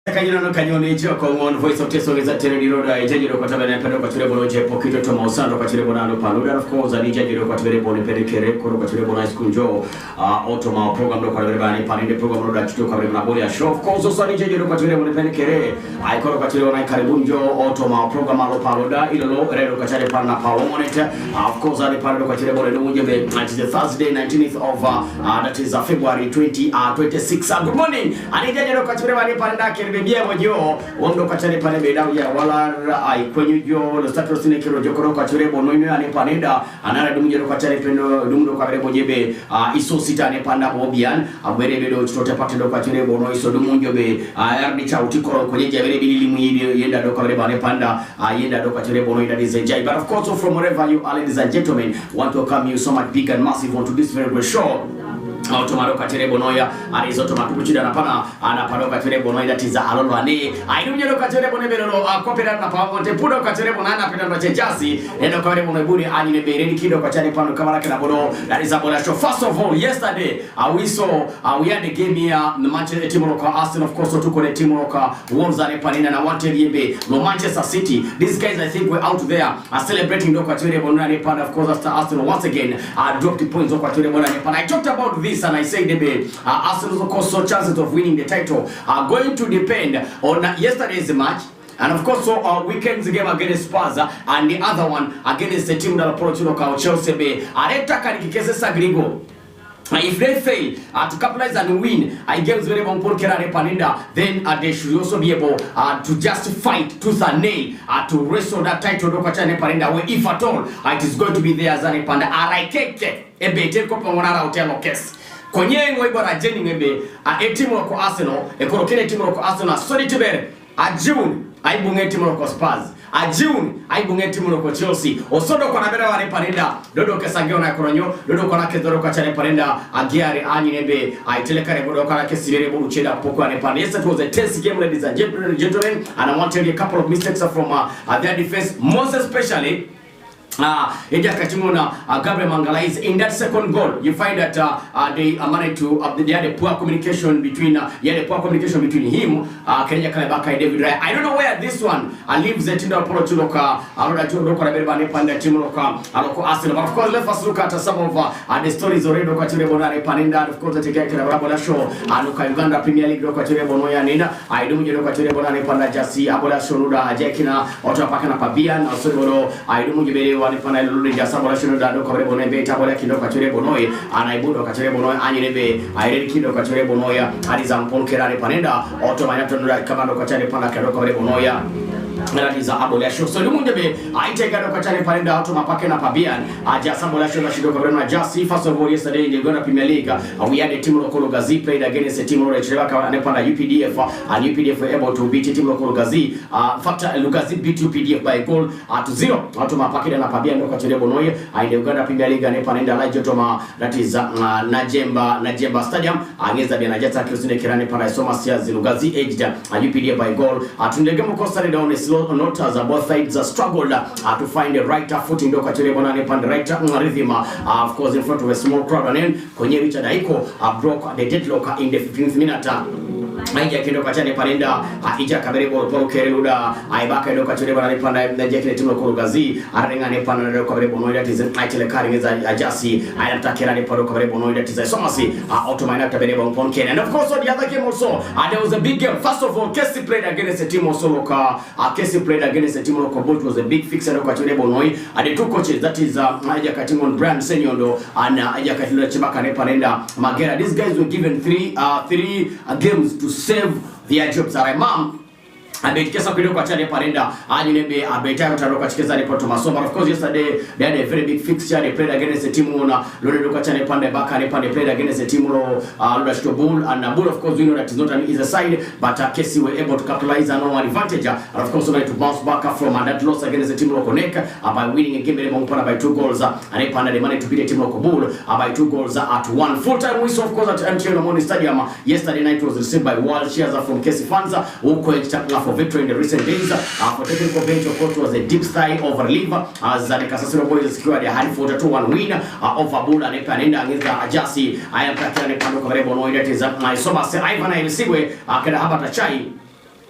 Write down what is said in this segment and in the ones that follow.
Kanyana kanyoni choko on voice of teso is a terrible road ejiro kwa tabana pendo kwa tire bono je pokito to mausando kwa tire bono paluda of course ali jiro kwa tire bono pedikere ko kwa tire bono school jo automa program do kwa bani paninde program do dachito kwa bana boli show of course so ali jiro kwa tire bono pedikere ai ko kwa tire bono karibunjo automa program alo paluda ilolo redo kwa tire pana power monitor of course ali pando kwa tire bono nuje be it is the Thursday 19th of that is February 26. Good morning ali jiro kwa tire bani panda bebia mojo wondo kachane pale bedau ya wala ai kwenye jo lo status ne kiro jokoro kwa churebo no ino ane paneda anara dumje ro kachane pendo dumdo kwa rebo jebe iso sita ne panda obian abere bedo chote patendo kwa churebo no iso dumunjo be ardi cha utikoro kwenye jabere bilili muyidi yenda do kwa rebo ne panda yenda do kwa churebo no ida dizenjai. But of course from wherever you are, ladies and gentlemen, want to welcome you so much big and massive onto this very good show. Automaro katere bonoya arizoto matukuchida napana anapano katere bonoya tiza alolo ane ainumye katere bonebelo kopera na pamote pudo katere bonana penda no chejazi eno kare bonebuni ani ne bereni kido katere pano kamera kana bono that is about show. First of all, yesterday we saw we had a game here the Manchester team of Arsenal, of course tuko ne team of Wolves and panina na wanted yebe no Manchester City. These guys I think were out there are celebrating do katere bonana panda, of course after Arsenal once again dropped the points of katere bonana panda. I talked about this and I said Arsenal's of course so chances of winning the title are going to depend on yesterday's match, and of course so weekend's game against Spurs and the other one against the team that approach Chelsea be areta kanikikese sagrigo. If they fail to capitalize and win games very bon pour kerare panenda, then they should also be able to just fight tooth and nail to wrestle that title do kachane panenda, where if at all it is going to be there zane panda araikeke ebete ko pamona hotel case konyengo ibora jeni ngebe timu ko Arsenal ekorokene timu ko Arsenal sorry tibere June aibunge timu ko Spurs June aibunge timu ko Chelsea osodo kwa nabera wale panenda dodo kesangeo na koronyo dodo kwa nakedoro kwa chane panenda agiari anyi nebe aitelekare bodo kwa kesibere bodu cheda poko ane panenda. Yes, it was a tense game, ladies and gentlemen, and I want to tell you a couple of mistakes from their defense, most especially Gabriel Mangala. In that second goal, you find that they managed to they had a poor communication between him, Kenya Kalebaka and David Raya. I don't know where this one leaves the team Apollo Chuloka, Aloda Chuloka, Rebani Panda, Timuloka, Aloko Arsenal. But of course, let us look at some of the stories already. Bonare Paninda, of course, the Karabola show, Aluka Uganda Premier League, Lokature Bonoya Nina, I do Lokature Bonane Panda Jasi, Abola Shonuda, Jakina, Otapakana Pabian, also I do wani pana lulu ya sabola shino dado kore bonoy be tabola kindo kachure bonoy anaibudo kachure bonoy anyirebe aire kindo kachure bonoy ali zampon kerare panenda auto manato nura kamando kachure pana kore bonoy Melaniza abola show. So lumunde be aitega do kachane panenda auto mapake na pabian aja sabola show na shido kore na jasi. First of all, yesterday in the Uganda Premier League we had a team lokolo Gazi played against a team Recheva anepanda UPDF and UPDF were able to beat team lokolo Gazi. Factor Lugazi beat UPDF by a goal to 0. Auto mapake na pabian do kachure bonoy in the Uganda Premier League anepanda la jotoma, that is Najemba Stadium against the Najata Kusine Kirane para Somasia Lugazi edged UPDF by a goal to the game cost down a slow note as both sides struggled to find the right footing do kachure bonane pan right rhythm of course in front of a small crowd, and then Konye Richard Aiko broke the deadlock in the 15th minute. Aija kindo kachane panenda ija kabere ball polo kereluda aibaka ndo kachure bana panda ndajekile timu ko Gazi arenga ne panda ndo kabere bonoida tizen aitele karingeza ajasi ayatakira ne polo kabere bonoida tizen somasi automana tabere bon pon Kenya. And of course the other game also there was a big game. First of all, Kesi played against a team also loka Kesi played against a team loka, both was a big fixer ndo kachure bonoi and the two coaches, that is aija katimon Brian Senyondo and aija katilo Chibaka ne panenda Magera. These guys were given three games to save their jobs. Mom abetikesa kidogo kwa chane parenda anyinebe abetayo taroka chikeza report maso. But of course yesterday they had a very big fixture. They played against the team on Lolo kwa chane pande baka ne pande played against the team lo Lolo Bull, and Bull of course we know that is not an easy side, but Kesi were able to capitalize on one advantage and of course they to bounce back from that loss against the team lo Connect by winning a game by 2 goals and they panda they managed to beat the team lo Bull by 2 goals at 1. Full time whistle of course at MTN Omoni Stadium yesterday night was received by wild cheers from Kesi fans who quite for victory in the recent days. For technical bench, of course, was a deep style over Liver as the Casasino boys secured a high 4-2-1 win over Bull and Panenda against the Ajasi. I am Tatiana Pano Correbo, that is my Soba Ivan Siwe, Kedabata Chai.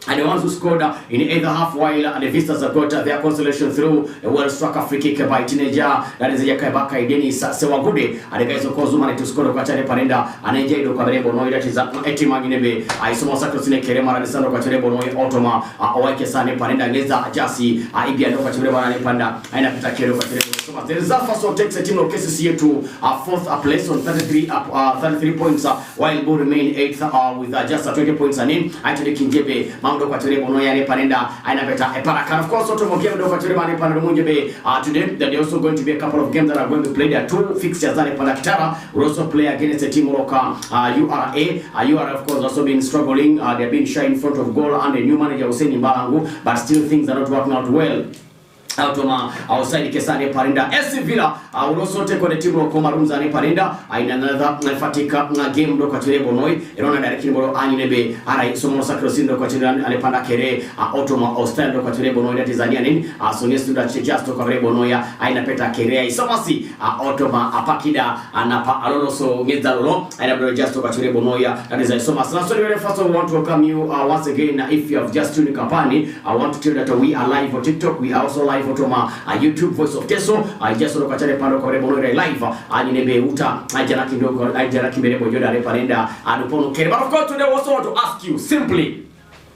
and the ones who scored in either half, while the Vistas have got their consolation through a well-struck free kick by teenager, that is Yakabaka Denis Sewagude, and the guys of course who to score Kachane Parenda, and AJ Dokabrebo Noi, that is Etima Ginebe, I saw Sacrosine Kerema and Sandro Kacharebo Noi, Otoma, Oake Sane Parenda, Leza Jasi, Ibia Dokachareba and Panda, and Atakero. The result first takes a team of KCCA to fourth place on 33 points, while Bo remain 8th with just 20 points and in. Actually, Kinjebe, Mamdo Kwaturebo Noyane Parenda, and Eparakan. Of course, Otomo Game do Kwatureba and Panamunjebe. Today, there are also going to be a couple of games that are going to play. There are 2 fixtures that Panakitara will also play against a team Loka URA. URA, of course, also been struggling. They have been shy in front of goal, and the new manager Hussein Mbalangu, but still things are not working out well. Automa outside Kesane Parinda. SC Villa will also take on the team of Komarunzani Parinda in another Fatika game. Lokatire Bonoi, Erona Darekimbo, Anebe, Arai, Somosa Crosindo, Cotiran, Alepana Kere, Automa, Ostend, Lokatire Bonoi, that is Anianin, Sonis to that just to cover Bonoya, Aina Peta Kere, Somasi, Automa, Apakida, and Alonso Mizalo, and just to Cotiere Bonoya, that is a Somas. So, first of all, I want to welcome you once again. If you have just tuned in Kapani, I want to tell you that we are live on TikTok, we are also live Fotoma YouTube Voice of Teso just look at the pano correbo live anebe uta ajana kidogo ajana kiberebo joda reparenda anupono kere. But of course today I also want to ask you simply,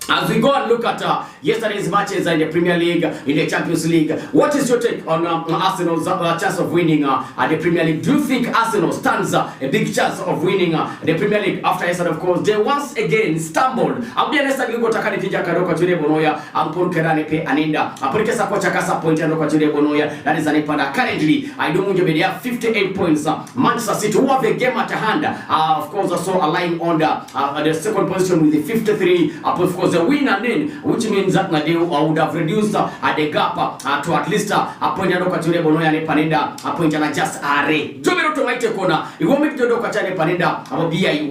as we go and look at yesterday's matches in the Premier League, in the Champions League, what is your take on Arsenal's chance of winning the Premier League? Do you think Arsenal stands a big chance of winning the Premier League after yesterday? Of course, they once again stumbled. Abia nesta gigo takani tija kadoka chule bonoya ampon kerane pe aninda apolike sapo chakasa point ando kwa chule bonoya. That is anipanda. Currently, I don't want to be there 58 points. Manchester City who have a game at hand. Of course, also lying on the second position with the 53. Of course, the winner then, which means that they would have reduced the gap to at least a point. Kachule bonoya ne panenda a point and just are jomero to maite kona iwo make to kachane panenda abia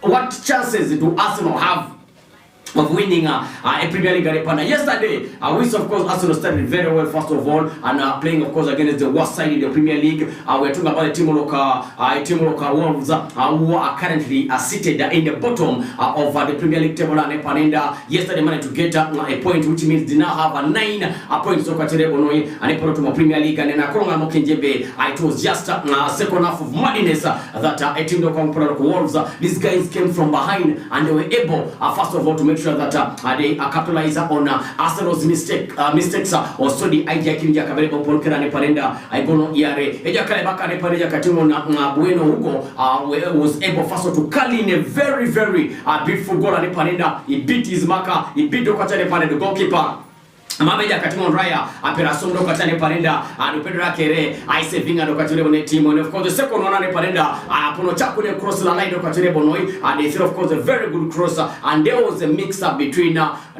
what chances do Arsenal have of winning a Premier League Arepana? Yesterday, we of course Arsenal started very well first of all, and playing of course against the worst side in the Premier League. We're talking about the Team Loka Wolves, who are currently seated in the bottom of the Premier League table. And Panenda yesterday managed to get a point, which means they now have 9 points of Bonoi and a Premier League. And then Akonga Mokinjebe, it was just second half of madness that a Team Loka Wolves, these guys came from behind and they were able first of all to make sure that they capitalize on Arsenal's mistakes. Also the idea kinja kabelebo polkera ne parenda aibono iare eja kale baka ne pareja katimo na bueno huko was able first to call in a very beautiful goal ne parenda. He beat his marker, he beat Okachane Parenda, the goalkeeper. Mameja katimon raya aperasom do katane parenda anupendra kere aise vinga do katire bone team. And of course the second one ne parenda apono chaku ne cross la line do katire bonoi, and they of course a very good cross, and there was a mix up between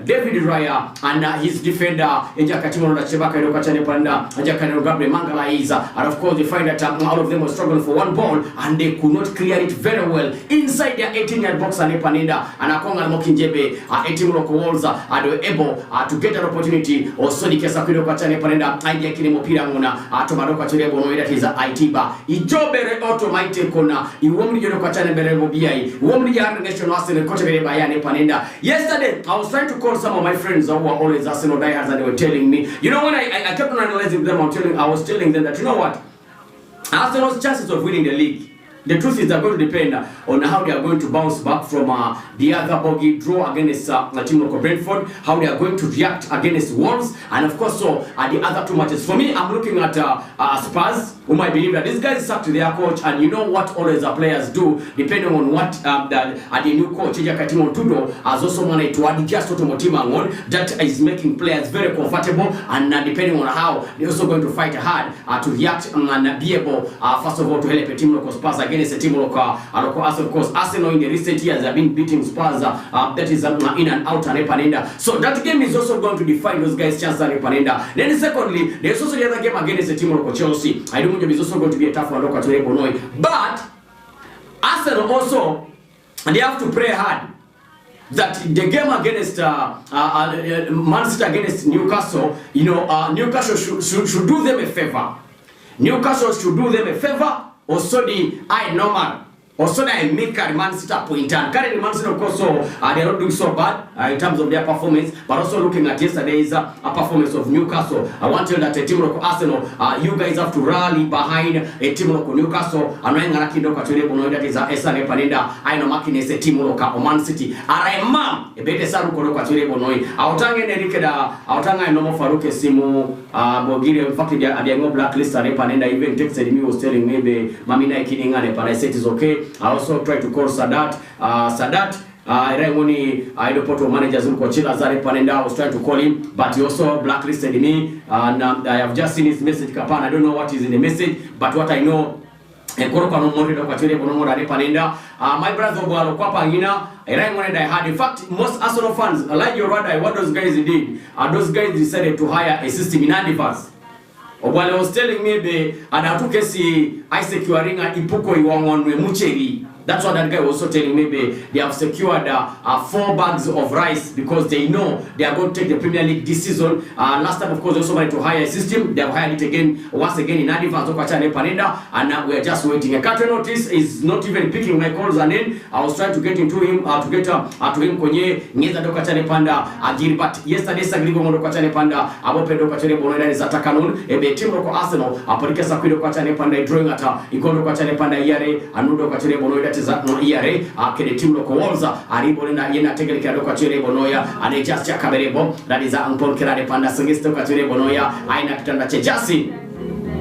David Raya and his defender eja katimon da chebaka do katane parenda eja kanero Gabriel Mangala is, and of course they find that all of them were struggling for one ball and they could not clear it very well inside their 18-yard box. And Panenda and Akonga Mokinjebe 18 local walls they were able to get an opportunity or Sonic Sakido Kachane Parenda, Idea Kinemopira Mona, Atomadoka Chilebo, that is Itiba, Ijobere Automatic Kona, Iwomri Kachane Berebo BI, Womri National Arsenal Coachable by Yane Panenda. Yesterday, I was trying to call some of my friends who were always Arsenal diehards, and they were telling me, you know, when I kept on analyzing them, I was telling them that, you know what, Arsenal's chances of winning the league, the truth is they're going to depend on how they are going to bounce back from the other bogey draw against the team of Brentford, how they are going to react against Wolves, and of course the other 2 matches. For me, I'm looking at Spurs, whom I believe that these guys sacked their coach, and you know what always the players do, depending on what the new coach Katimo Tudo has also managed to adjust to Motimangon, that is making players very comfortable, and depending on how they're also going to fight hard to react and be able first of all to help a team of Spurs against a team of of course Arsenal in the recent years have been beating Spurs that is in and out and Panenda. So that game is also going to define those guys' chances and Panenda. Then secondly, there's also the other game against the team of Chelsea. I don't think it's also going to be a tough one to Bonoi. But Arsenal also, they have to pray hard that the game against Manchester against Newcastle, you know, Newcastle should do them a favor. Newcastle should do them a favor. Also the normal Also, I make Man City a point. And currently, Man City, of course, so they are not doing so bad in terms of their performance, but also looking at yesterday's performance of Newcastle. I want to tell that a team like Arsenal, you guys have to rally behind a team like Newcastle. And when I kidoka today, that is a SNA Panenda. I know Markin is a team like Man City. Arema, a better Saru Kodoka today, Bonoi. Outanga Nerikeda, Outanga no more Faruke Simu, Bogiri. In fact, they are no blacklist. And Panenda even texted me, was telling me, Mamina Kidding, and I said it's okay. I also tried to call Sadat. I report managers who Coachella Zare Panenda. I was trying to call him, but he also blacklisted me. And I have just seen his message, Kapan. I don't know what is in the message, but what I know, my brother I had. In fact, most Arsenal fans, like your brother, what those guys did, those guys decided to hire a system in advance. While I was telling me, and I took Isaac Waringa Ipuko Iwangonwe Mucheri. That's what that guy was also telling me. They have secured 4 bags of rice because they know they are going to take the Premier League this season. Last time, of course, they also wanted to hire a system. They have hired it again, once again in advance. And now we are just waiting. A curtain notice is not even picking my calls. And then I was trying to get into him, to get to him Konye Nyeza Doka Chane Panda Agiri. But yesterday, Sagrigo Doka Chane Panda, Abope Doka Chane Bonona is Atakanon, a team of Arsenal, Apolika Sakido Kachane Panda, drawing at Ikono Kachane Panda Yare, Anudo Kachane Bonona. No ERA, akele team loko Wolza, Aribona Yena Tegel Kadoka Chere Bonoya, and a just Jakaberebo, that is Ampon Kerade Panda Sangisto Kachere Bonoya, Aina Kitanda Chejasi.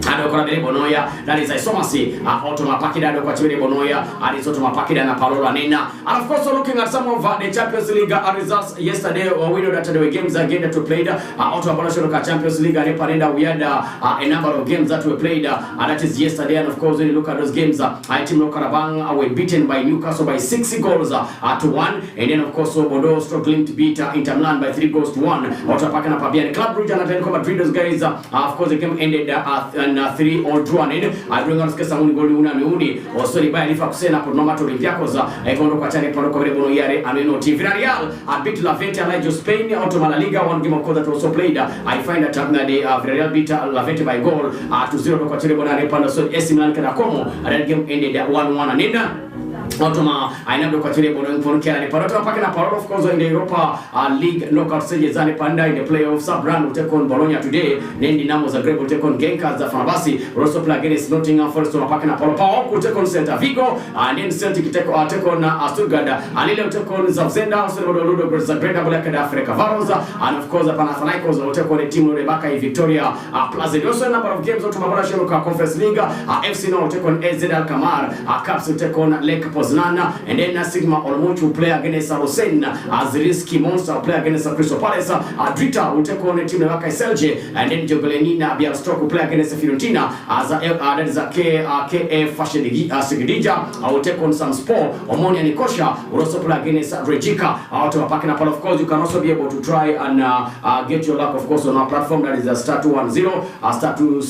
Bonoya, that is a Somasi, Automa Pakida, Quachiri Bonoya, and it's Automa Pakida and Parola Nena. And of course, looking at some of the Champions League results yesterday, we know that there were games again that we played. Automa Champions League and Panenda, we had a number of games that we played, and that is yesterday. And of course, when you look at those games, Team Lokarabang were beaten by Newcastle by 6 goals to 1, and then of course, Bodo struggling to beat Inter Milan by 3 goals to 1. Autopakana Pabian Club Brugge and Atletico Madrid, those guys, of course, the game ended and 3 all drawn in. I bring on Skesamuni Goluna Miuni, or sorry by Lifaxena, Pronomato Olympiacos, Econo Quachane Panoco Yare, and no Team Villarreal, beat Lavente Alajo Spain, Automala Liga, one game of course that also played. I find that the Villarreal beat Lavente by goal to 0 Quachane Panda, so Esiman Canacomo, and that game ended at 1-1 and in. Automa, I never got to the Bono for Kerry Parato Pakana Paro, of course, in the Europa League knockout stages, Zane Panda in the playoffs. Brand will take on Bologna today. Then Dinamo Zagreb will take on Genkas, the Fanabasi, will also play against Nottingham Forest to Pakana Paro, will take on Celta Vigo, and then Celtic take on Stuttgart, and then will take on Zavzenda, so Ludo Zagreb, Africa Varosa, and of course, the Panathinaikos will take on a team of Rebecca Victoria Plaza. Also, a number of games out of Mabarasha Conference League, FC will take on AZ Alkmaar, Caps will take on Lake Poznana, and then Sigma Olomouc will play against Rosen, as Risky Monster will play against Crystal Palace, Drita will take on a team like Selje, and then Jobelenina Bialstok will play against Fiorentina, as that is a KF Fashion Sigidija, will take on some Sport, Omonia Nikosha will also play against Regika, out of Pakina. Of course, you can also be able to try and get your luck, of course, on our platform that is a star 210, star 20,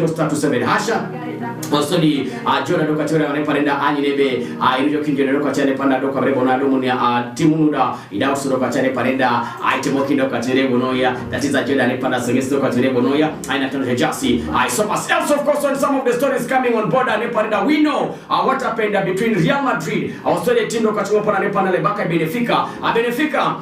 star 27 Hasha. Also, the Jordan Dokatora and Panenda Anine. I read your Kinjo Kachane Panda Doka Rebonadomunia, Timuda, Idausu Kachane Panenda, Itemokindo Kachare Bonoya, that is a Jordan Panda Segisto Kachare Bonoya, I not Jasi. I saw myself, of course, on some of the stories coming on board and Panenda. We know what happened between Real Madrid, also the team of Kachumopana Nepana Lebaka Benfica,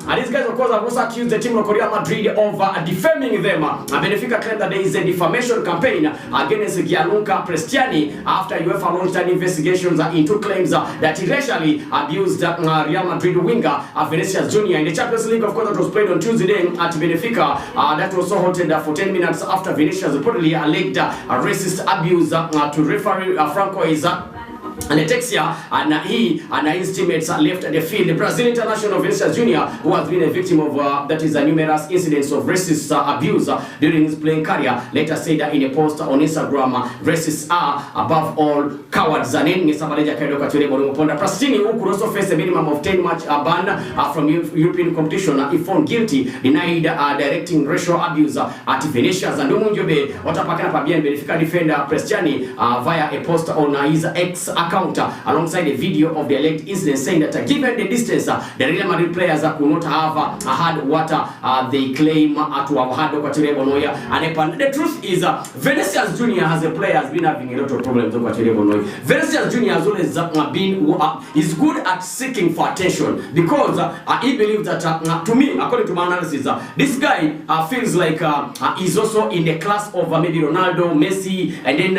and these guys, of course, have also accused the team of Real Madrid of defaming them. Benfica claimed that there is a defamation campaign against Gianluca Prestiani after UEFA launched an investigation into claims that he racially abused Real Madrid winger Vinicius Jr. in the Champions League, of course, that was played on Tuesday at Benfica. That was so halted for 10 minutes after Vinicius reportedly alleged racist abuse to referee Franco Alexia, and he and his teammates left the field. The Brazilian international Vinicius Jr., who has been a victim of numerous incidents of racist abuse during his playing career, later said that in a post on Instagram, racists are above all cowards. Prastini, who could also face a minimum of 10-match ban from European competition, if found guilty, denied directing racial abuse at Vinicius. And Dumunjobe, Otapakana Pabian, Benfica defender Prestiani, via a post on his ex account. account alongside a video of the alleged incident, saying that given the distance, the Real Madrid players could not have had what they claim to have had. And the truth is, Vinicius Junior as a player has been having a lot of problems. Vinicius Junior has always been is good at seeking for attention, because he believes that, to me, according to my analysis, this guy feels like he's also in the class of maybe Ronaldo, Messi, and then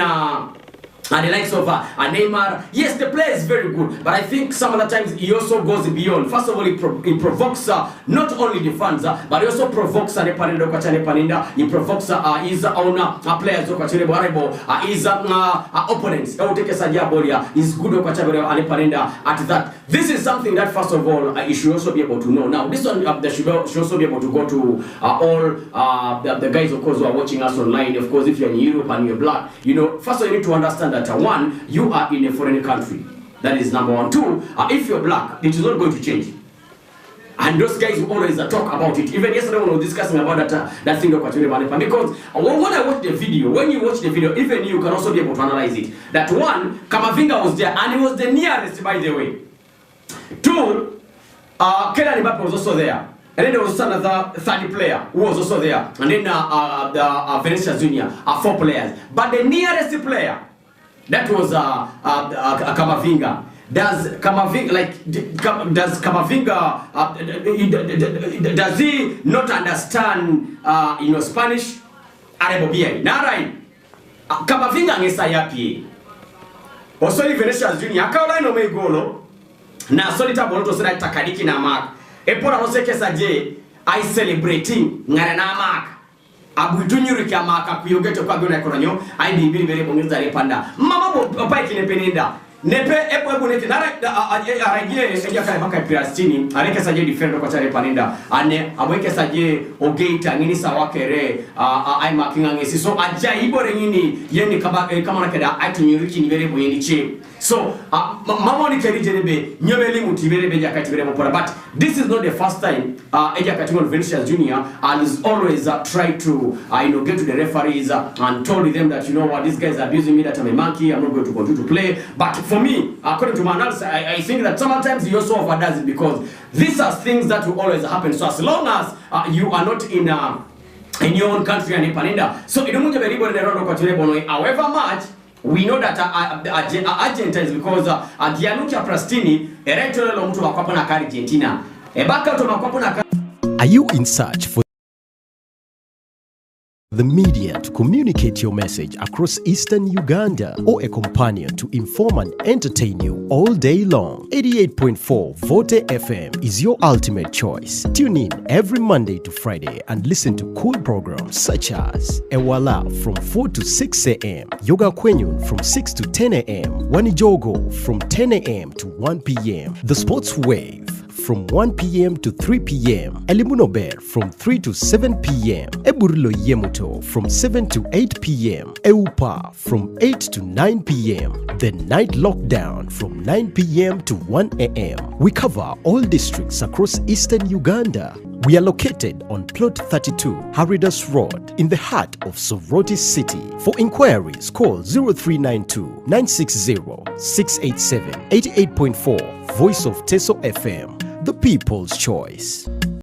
and the likes of Neymar. Yes, the player is very good, but I think some of the times he also goes beyond. First of all, he provokes not only the fans, but he also provokes he provokes his own players, his opponents. He's good at that. This is something that, first of all, you should also be able to know. Now, this one they should also be able to go to all the guys, of course, who are watching us online. Of course, if you're in Europe and you're black, first of all, you need to understand that one, you are in a foreign country. That is number one. Two, if you're black, it is not going to change. And those guys will always talk about it. Even yesterday when we were discussing about that thing, because when I watched the video, when you watch the video, even you can also be able to analyze it. That one, Kamavinga was there, and he was the nearest, by the way. Two, Kylian Mbappe was also there. And then there was another third player who was also there. And then Vinicius Junior, 4 players. But the nearest player, that was Kamavinga. Does Kamavinga does he not understand Spanish? Arabia. Now right. Kamavinga ngesa yapi. Osoli Vinicius Junior akaola no megolo. Na solita boloto sera takadiki na mark. Epora osekesa je I celebrating ngara na mark. Abutunyuri kya maka kuyogeto kwa gona koronyo ai bibiri bere bongiza repanda mama opai kinepenenda nepe ebu neti nara aragile eja kale maka pirastini areke saje defender kwa chale panenda ane abweke saje ogeita ngini sawakere ai makinga ngesi so aja ibore ngini yeni kama nakeda atunyuri ni bere boyeni che so mama ni kerije nebe nyobeli mutibere beja katibere mopora. But this is not the first time eja katimon Vinicius Junior is always try to get to the referees and told them that what, these guys are abusing me, that I'm a monkey, I'm not going to continue to play. But for me, according to my analysis, I think that sometimes he also overdoes it, because these are things that will always happen. So as long as you are not in your own country and in Panenda, so however much we know that Argentina is because Gianluca Prastini electoral mtu wakwapo na Argentina ebaka to makwapo na. Are you in search for the media to communicate your message across Eastern Uganda, or a companion to inform and entertain you all day long? 88.4 Vote FM is your ultimate choice. Tune in every Monday to Friday and listen to cool programs such as Ewala from 4 to 6 a.m., Yoga Kwenyun from 6 to 10 a.m., Wanijogo from 10 a.m. to 1 p.m., The Sports Wave from 1 p.m. to 3 p.m. Elimunober from 3 to 7 p.m. Eburilo Yemuto from 7 to 8 p.m. Eupa from 8 to 9 p.m. The Night Lockdown from 9 p.m. to 1 a.m. We cover all districts across Eastern Uganda. We are located on Plot 32, Haridas Road, in the heart of Soroti City. For inquiries, call 0392 960 687. 88.4 Voice of Teso FM, the people's choice.